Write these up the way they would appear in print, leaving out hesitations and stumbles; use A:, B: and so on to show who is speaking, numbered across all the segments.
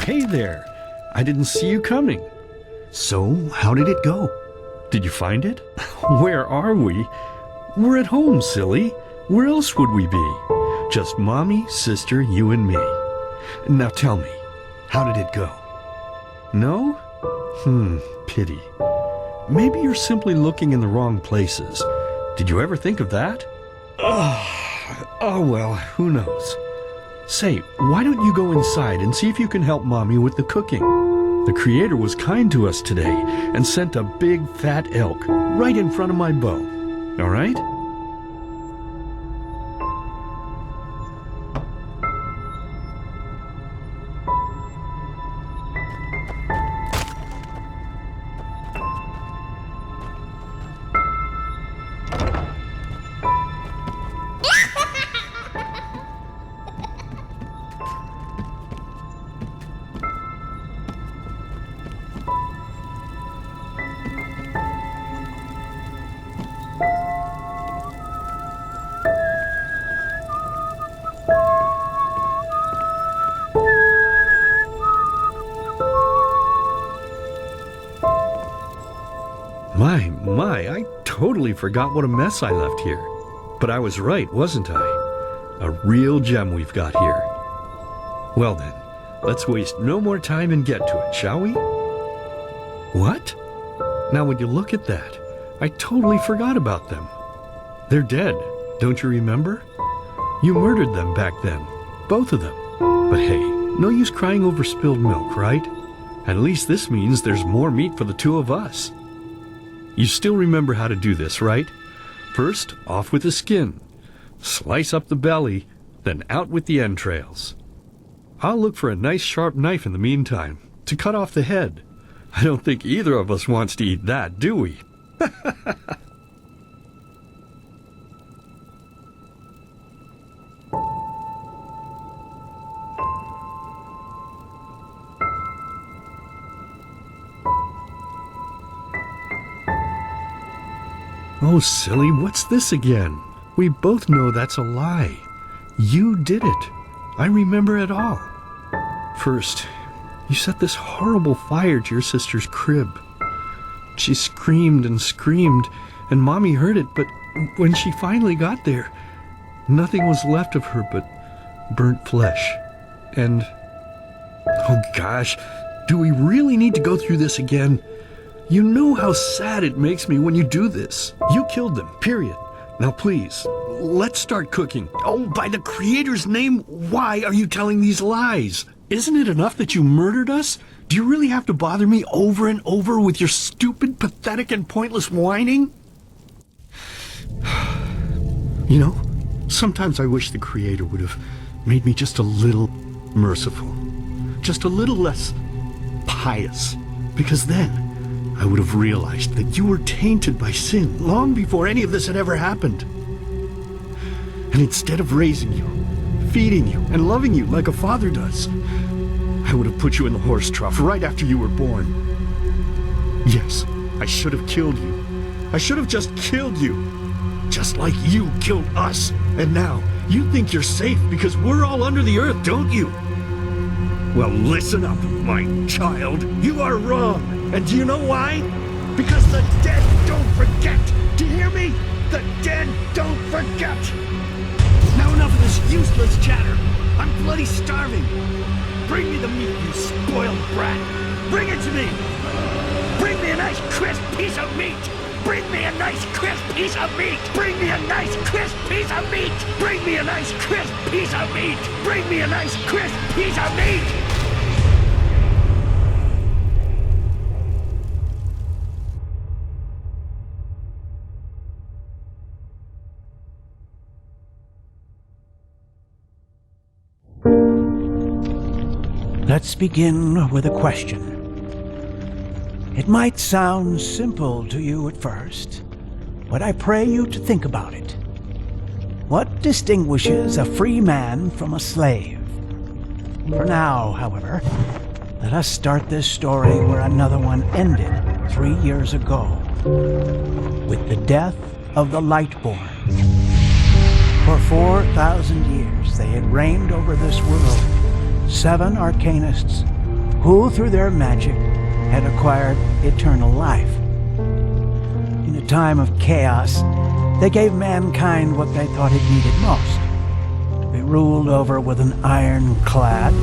A: Hey there! I didn't see you coming.
B: So, how did it go?
A: Did you find it? Where are we? We're at home, silly. Where else would we be? Just Mommy, sister, you and me. Now tell me, how did it go? No? Pity. Maybe you're simply looking in the wrong places. Did you ever think of that? Oh well, who knows? Say, why don't you go inside and see if you can help Mommy with the cooking? The Creator was kind to us today and sent a big fat elk right in front of my bow. All right? I totally forgot what a mess I left here. But I was right, wasn't I? A real gem we've got here. Well then, let's waste no more time and get to it, shall we? What? Now would you look at that? I totally forgot about them. They're dead, don't you remember? You murdered them back then, both of them. But hey, no use crying over spilled milk, right? At least this means there's more meat for the two of us. You still remember how to do this, right? First, off with the skin. Slice up the belly, then out with the entrails. I'll look for a nice sharp knife in the meantime, to cut off the head. I don't think either of us wants to eat that, do we? Oh, silly, what's this again? We both know that's a lie. You did it. I remember it all. First, you set this horrible fire to your sister's crib. She screamed and screamed, and Mommy heard it, but when she finally got there, nothing was left of her but burnt flesh. And, oh gosh, do we really need to go through this again? You know how sad it makes me when you do this. You killed them, period. Now please, let's start cooking. Oh, by the Creator's name, why are you telling these lies? Isn't it enough that you murdered us? Do you really have to bother me over and over with your stupid, pathetic, and pointless whining? You know, sometimes I wish the Creator would have made me just a little merciful. Just a little less pious. Because then I would have realized that you were tainted by sin long before any of this had ever happened. And instead of raising you, feeding you, and loving you like a father does, I would have put you in the horse trough right after you were born. Yes, I should have killed you. I should have just killed you. Just like you killed us. And now, you think you're safe because we're all under the earth, don't you? Well, listen up, my child. You are wrong. And do you know why? Because the dead don't forget. Do you hear me? The dead don't forget. Now enough of this useless chatter. I'm bloody starving. Bring me the meat, you spoiled brat. Bring it to me. Bring me a nice crisp piece of meat. Bring me a nice crisp piece of meat. Bring me a nice crisp piece of meat. Bring me a nice crisp piece of meat. Bring me a nice crisp piece of meat.
C: Let's begin with a question. It might sound simple to you at first, but I pray you to think about it. What distinguishes a free man from a slave? For now, however, let us start this story where another one ended 3 years ago, with the death of the Lightborn. For 4,000 years they had reigned over this world, 7 arcanists who through their magic had acquired eternal life. In a time of chaos, they gave mankind what they thought it needed most, to be ruled over with an ironclad,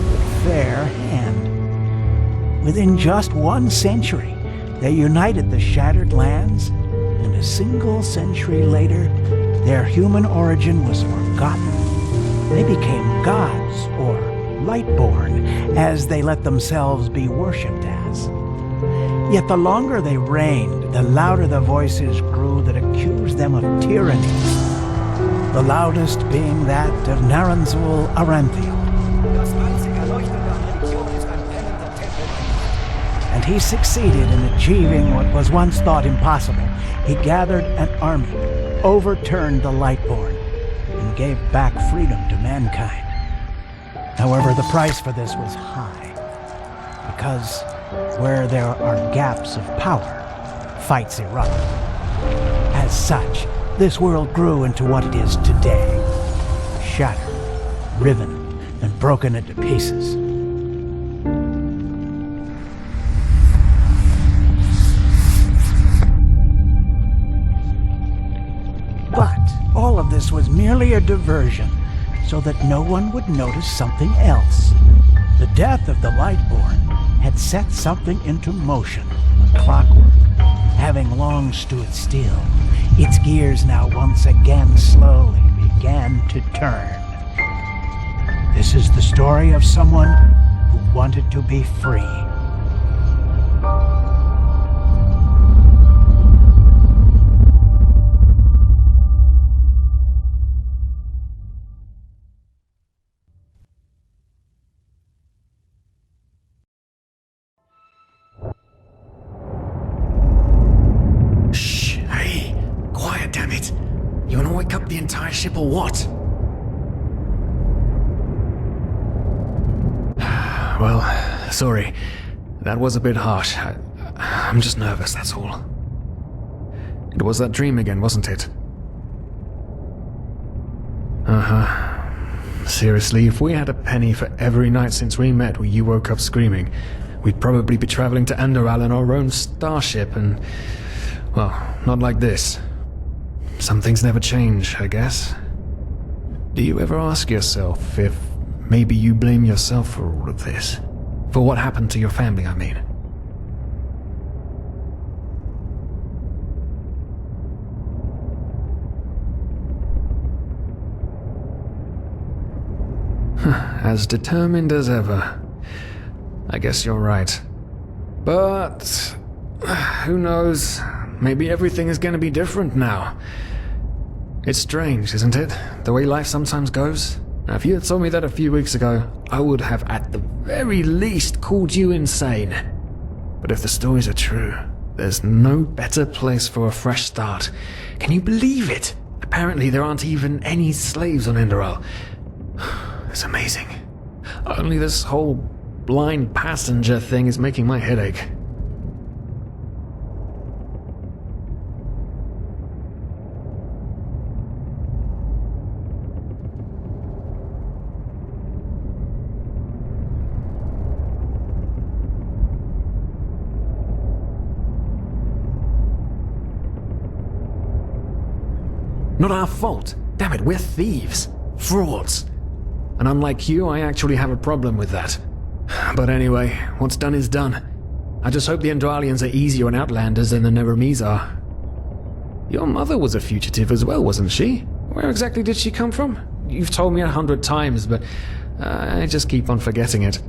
C: fair hand. Within just 1 century, they united the shattered lands, and a single century later, their human origin was forgotten. They became gods, or Lightborn, as they let themselves be worshipped as. Yet the longer they reigned, the louder the voices grew that accused them of tyranny, the loudest being that of Naranzul Aranthiel. And he succeeded in achieving what was once thought impossible. He gathered an army, overturned the Lightborn, and gave back freedom to mankind. However, the price for this was high, because where there are gaps of power, fights erupt. As such, this world grew into what it is today, shattered, riven, and broken into pieces. But all of this was merely a diversion, so that no one would notice something else. The death of the Lightborn had set something into motion, a clockwork, having long stood still. Its gears now once again slowly began to turn. This is the story of someone who wanted to be free.
B: The entire ship or what? Well, sorry. That was a bit harsh. I'm just nervous, that's all. It was that dream again, wasn't it? Uh-huh. Seriously, if we had a penny for every night since we met where you woke up screaming, we'd probably be traveling to Enderal in our own starship and... well, not like this. Some things never change, I guess. Do you ever ask yourself if maybe you blame yourself for all of this? For what happened to your family, I mean? As determined as ever. I guess you're right. But... who knows? Maybe everything is going to be different now. It's strange, isn't it? The way life sometimes goes. Now, if you had told me that a few weeks ago, I would have at the very least called you insane. But if the stories are true, there's no better place for a fresh start. Can you believe it? Apparently there aren't even any slaves on Enderal. It's amazing. Only this whole blind passenger thing is making my head ache. Not our fault. Damn it, we're thieves. Frauds. And unlike you, I actually have a problem with that. But anyway, what's done is done. I just hope the Enderalians are easier on Outlanders than the Neramis are. Your mother was a fugitive as well, wasn't she? Where exactly did she come from? You've told me 100 times, but I just keep on forgetting it.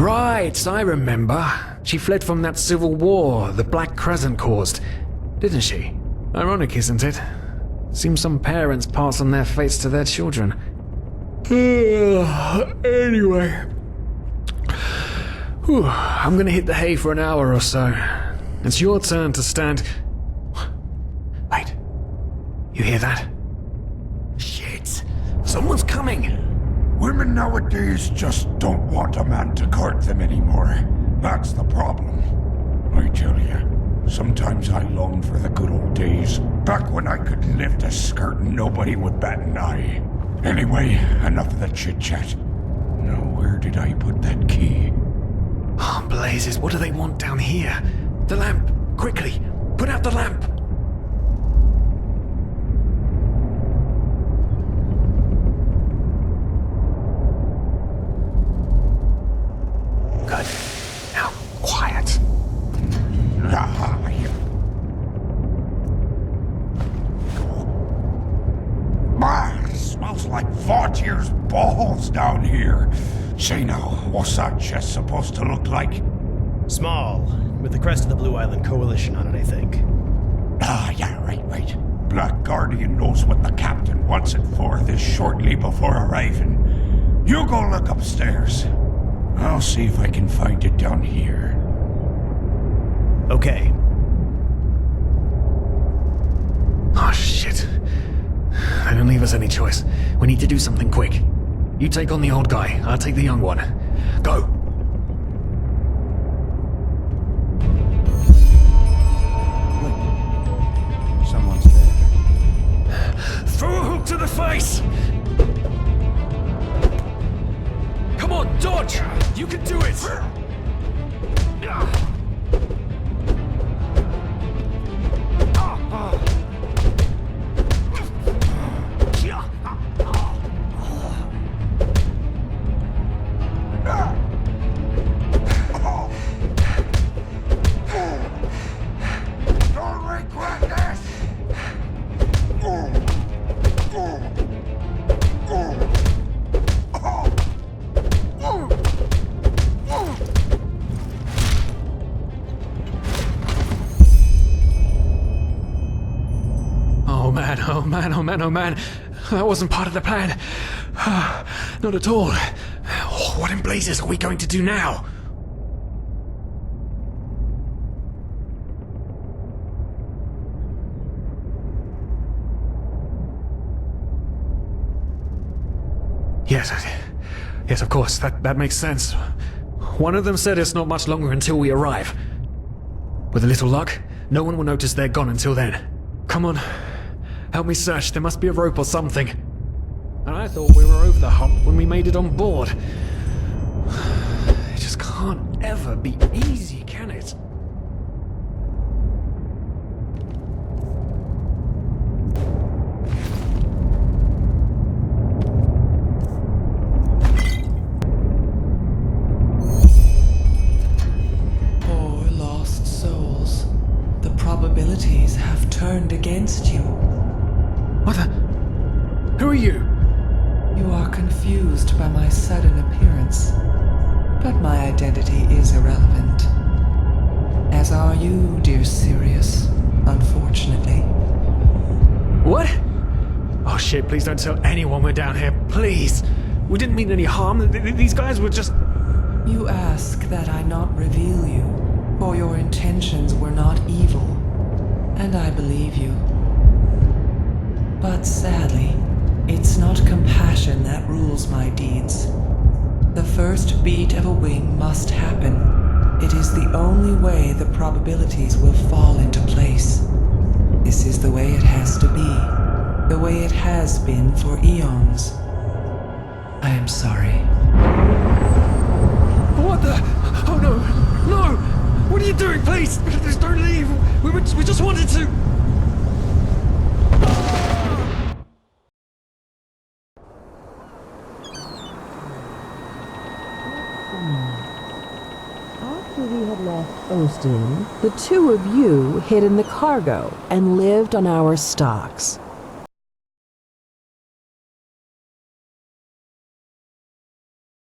B: Right, I remember. She fled from that civil war the Black Crescent caused, didn't she? Ironic, isn't it? Seems some parents pass on their fates to their children. Anyway. Whew, I'm gonna hit the hay for an hour or so. It's your turn to stand... Wait. You hear that? Shit. Someone's coming.
D: Women nowadays just don't want a man to guard them anymore. That's the problem. I tell you, sometimes I long for the good old days, back when I could lift a skirt and nobody would bat an eye. Anyway, enough of the chit-chat. Now, where did I put that key?
B: Oh, blazes, what do they want down here? The lamp! Quickly! Put out the lamp! Good. Now, quiet.
D: Smells like Vaughtier's balls down here. Say now, what's that chest supposed to look like?
E: Small, with the crest of the Blue Island Coalition on it, I think.
D: Yeah, right. Black Guardian knows what the captain wants it for this shortly before arriving. You go look upstairs. I'll see if I can find it down here.
E: Okay.
B: Oh, shit. They don't leave us any choice. We need to do something quick. You take on the old guy, I'll take the young one. Go!
D: Look. Someone's there.
B: Throw a hook to the face! Come on, dodge! You can do it!
D: Don't regret this!
B: Oh man. That wasn't part of the plan. Not at all. What in blazes are we going to do now? Yes, of course. That makes sense. One of them said it's not much longer until we arrive. With a little luck, no one will notice they're gone until then. Come on. Help me search. There must be a rope or something. And I thought we were over the hump when we made it on board. It just can't ever be easy, can it?
F: Poor lost souls. The probabilities have turned against you.
B: What the? Who are you?
F: You are confused by my sudden appearance, but my identity is irrelevant. As are you, dear Sirius, unfortunately.
B: What? Oh shit, please don't tell anyone we're down here, please! We didn't mean any harm, these guys were just...
F: You ask that I not reveal you, for your intentions were not evil, and I believe you. But sadly, it's not compassion that rules my deeds. The first beat of a wing must happen. It is the only way the probabilities will fall into place. This is the way it has to be. The way it has been for eons. I am sorry.
B: What the? Oh no! No! What are you doing, please? Please don't leave! We just wanted to...
G: After we had left Ostin, the two of you hid in the cargo and lived on our stocks.